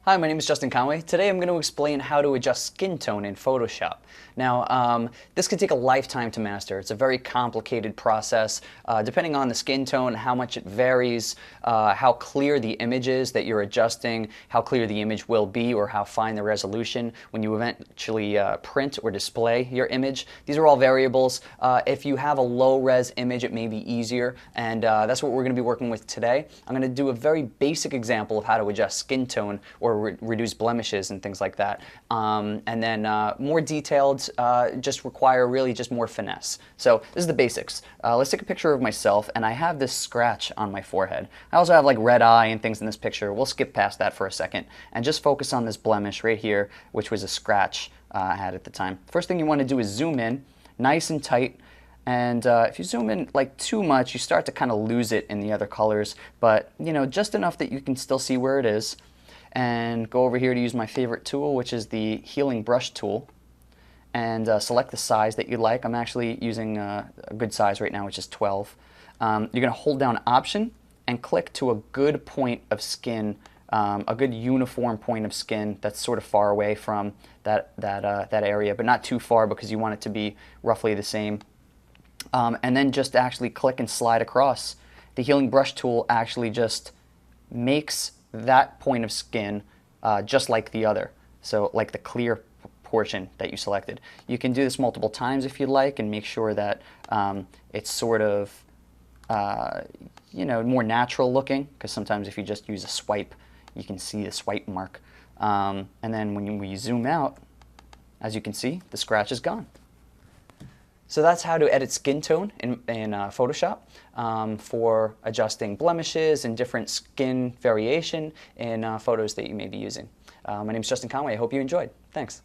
Hi, my name is Justin Conway. Today I'm going to explain how to adjust skin tone in Photoshop. Now, this could take a lifetime to master. It's a very complicated process. Depending on the skin tone, how much it varies, how clear the image is that you're adjusting, how clear the image will be, or how fine the resolution when you eventually print or display your image. These are all variables. If you have a low-res image, it may be easier, and that's what we're going to be working with today. I'm going to do a very basic example of how to adjust skin tone or reduce blemishes and things like that. And then more detailed just require really just more finesse. So this is the basics. Let's take a picture of myself, and I have this scratch on my forehead. I also have like red eye and things in this picture. We'll skip past that for a second and just focus on this blemish right here, which was a scratch I had at the time. First thing you want to do is zoom in nice and tight. And if you zoom in like too much, you start to kind of lose it in the other colors, but you know, just enough that you can still see where it is. And go over here to use my favorite tool, which is the healing brush tool, and select the size that you like. I'm actually using a good size right now, which is 12. You're going to hold down Option and click to a good point of skin, a good uniform point of skin that's sort of far away from that area, but not too far because you want it to be roughly the same. And then just actually click and slide across. The healing brush tool actually just makes that point of skin just like the other, so like the clear portion that you selected. You can do this multiple times if you like and make sure that it's sort of you know, more natural looking, because sometimes if you just use a swipe you can see the swipe mark, and then when we zoom out, as you can see, the scratch is gone. So that's how to edit skin tone in Photoshop for adjusting blemishes and different skin variation in photos that you may be using. My name is Justin Conway. I hope you enjoyed. Thanks.